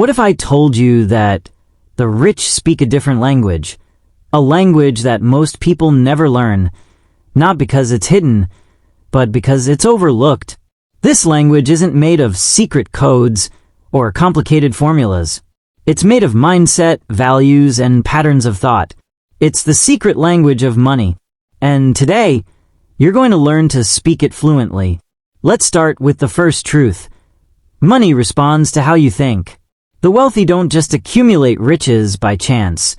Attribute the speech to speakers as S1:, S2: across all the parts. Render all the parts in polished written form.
S1: What if I told you that the rich speak a different language, a language that most people never learn, not because it's hidden, but because it's overlooked? This language isn't made of secret codes or complicated formulas. It's made of mindset, values, and patterns of thought. It's the secret language of money. And today, you're going to learn to speak it fluently. Let's start with the first truth. Money responds to how you think. The wealthy don't just accumulate riches by chance.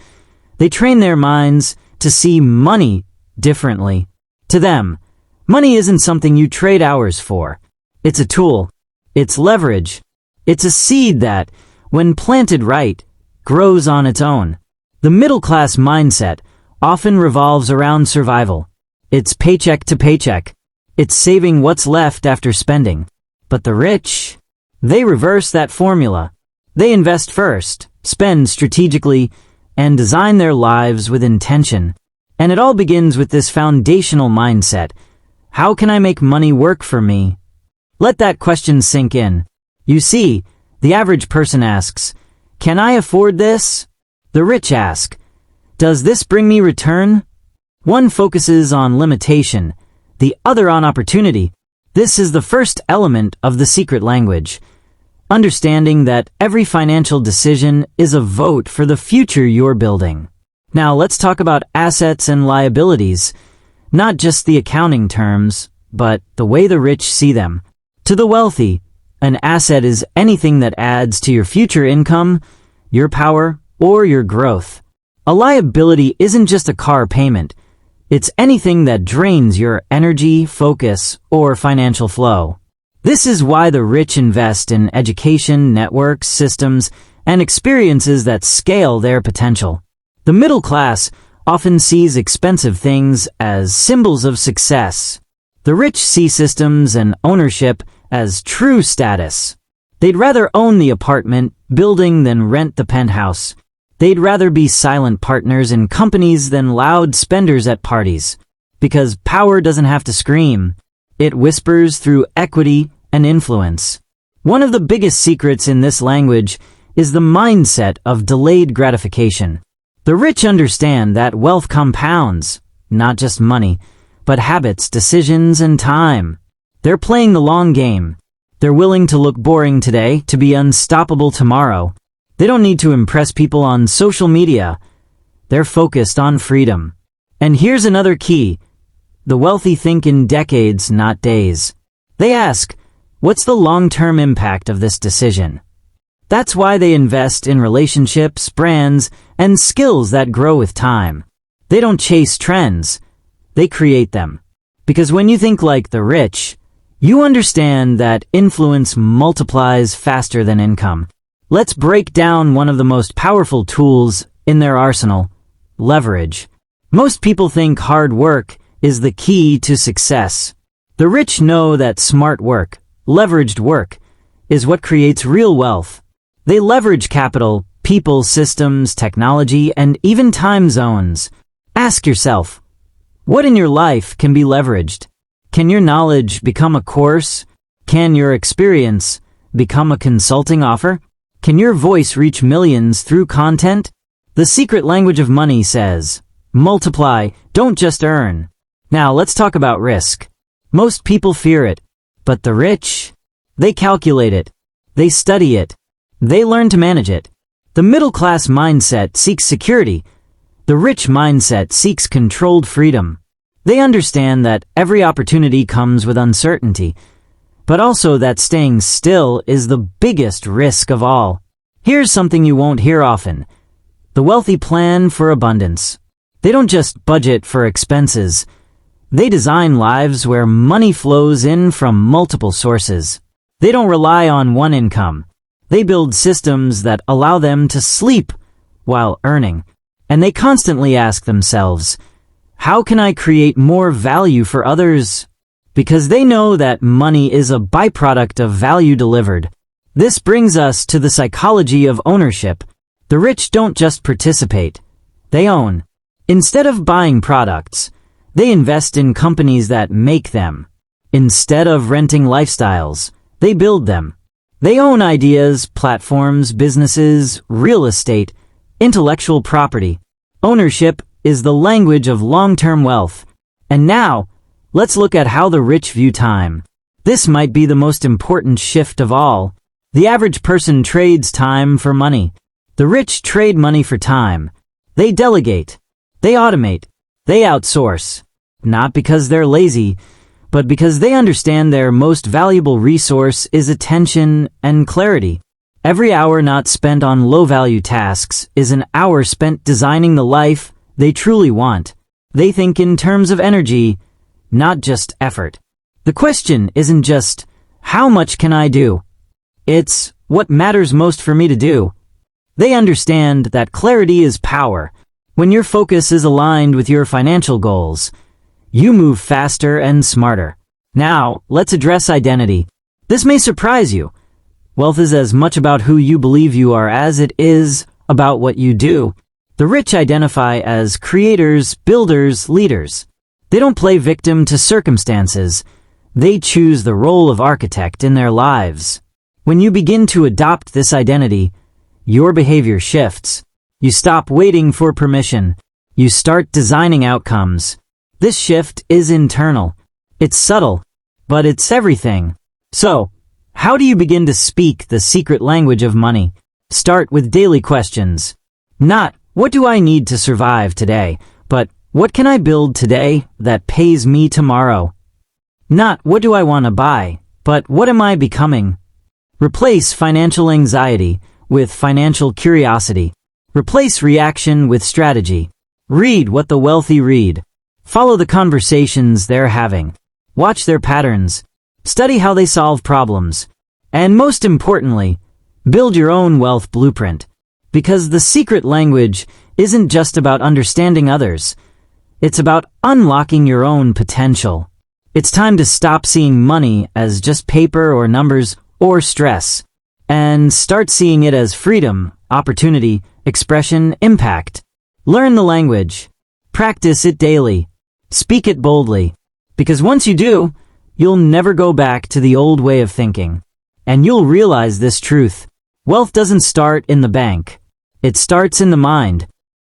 S1: They train their minds to see money differently. To them, money isn't something you trade hours for. It's a tool. It's leverage. It's a seed that, when planted right, grows on its own. The middle-class mindset often revolves around survival. It's paycheck to paycheck. It's saving what's left after spending. But the rich, they reverse that formula. They invest first, spend strategically, and design their lives with intention. And it all begins with this foundational mindset. How can I make money work for me? Let that question sink in. You see, the average person asks, can I afford this? The rich ask, does this bring me return? One focuses on limitation, the other on opportunity. This is the first element of the secret language. Understanding that every financial decision is a vote for the future you're building. Now let's talk about assets and liabilities, not just the accounting terms, but the way the rich see them. To the wealthy, an asset is anything that adds to your future income, your power, or your growth. A liability isn't just a car payment. It's anything that drains your energy, focus, or financial flow. This is why the rich invest in education, networks, systems, and experiences that scale their potential. The middle class often sees expensive things as symbols of success. The rich see systems and ownership as true status. They'd rather own the apartment building than rent the penthouse. They'd rather be silent partners in companies than loud spenders at parties. Because power doesn't have to scream. It whispers through equity and influence. One of the biggest secrets in this language is the mindset of delayed gratification. The rich understand that wealth compounds, not just money, but habits, decisions, and time. They're playing the long game. They're willing to look boring today to be unstoppable tomorrow. They don't need to impress people on social media. They're focused on freedom. And here's another key. The wealthy think in decades, not days. They ask, what's the long-term impact of this decision? That's why they invest in relationships, brands, and skills that grow with time. They don't chase trends. They create them. Because when you think like the rich, you understand that influence multiplies faster than income. Let's break down one of the most powerful tools in their arsenal, leverage. Most people think hard work is the key to success. The rich know that smart work, leveraged work, is what creates real wealth. They leverage capital, people, systems, technology, and even time zones. Ask yourself, what in your life can be leveraged? Can your knowledge become a course? Can your experience become a consulting offer? Can your voice reach millions through content? The secret language of money says, multiply, don't just earn. Now let's talk about risk. Most people fear it, but the rich, they calculate it. They study it. They learn to manage it. The middle-class mindset seeks security. The rich mindset seeks controlled freedom. They understand that every opportunity comes with uncertainty, but also that staying still is the biggest risk of all. Here's something you won't hear often. The wealthy plan for abundance. They don't just budget for expenses. They design lives where money flows in from multiple sources. They don't rely on one income. They build systems that allow them to sleep while earning. And they constantly ask themselves, how can I create more value for others? Because they know that money is a byproduct of value delivered. This brings us to the psychology of ownership. The rich don't just participate. They own. Instead of buying products, they invest in companies that make them. Instead of renting lifestyles, they build them. They own ideas, platforms, businesses, real estate, intellectual property. Ownership is the language of long-term wealth. And now, let's look at how the rich view time. This might be the most important shift of all. The average person trades time for money. The rich trade money for time. They delegate. They automate. They outsource. Not because they're lazy, but because they understand their most valuable resource is attention and clarity. Every hour not spent on low-value tasks is an hour spent designing the life they truly want. They think in terms of energy, not just effort. The question isn't just, how much can I do? It's, what matters most for me to do? They understand that clarity is power. When your focus is aligned with your financial goals, you move faster and smarter. Now, let's address identity. This may surprise you. Wealth is as much about who you believe you are as it is about what you do. The rich identify as creators, builders, leaders. They don't play victim to circumstances. They choose the role of architect in their lives. When you begin to adopt this identity, your behavior shifts. You stop waiting for permission. You start designing outcomes. This shift is internal. It's subtle, but it's everything. So, how do you begin to speak the secret language of money? Start with daily questions. Not, what do I need to survive today, but what can I build today that pays me tomorrow? Not, what do I want to buy, but what am I becoming? Replace financial anxiety with financial curiosity. Replace reaction with strategy. Read what the wealthy read. Follow the conversations they're having. Watch their patterns. Study how they solve problems. And most importantly, build your own wealth blueprint. Because the secret language isn't just about understanding others. It's about unlocking your own potential. It's time to stop seeing money as just paper or numbers or stress, and start seeing it as freedom, opportunity, expression, impact. Learn the language. Practice it daily. Speak it boldly. Because once you do, you'll never go back to the old way of thinking. And you'll realize this truth. Wealth doesn't start in the bank. It starts in the mind.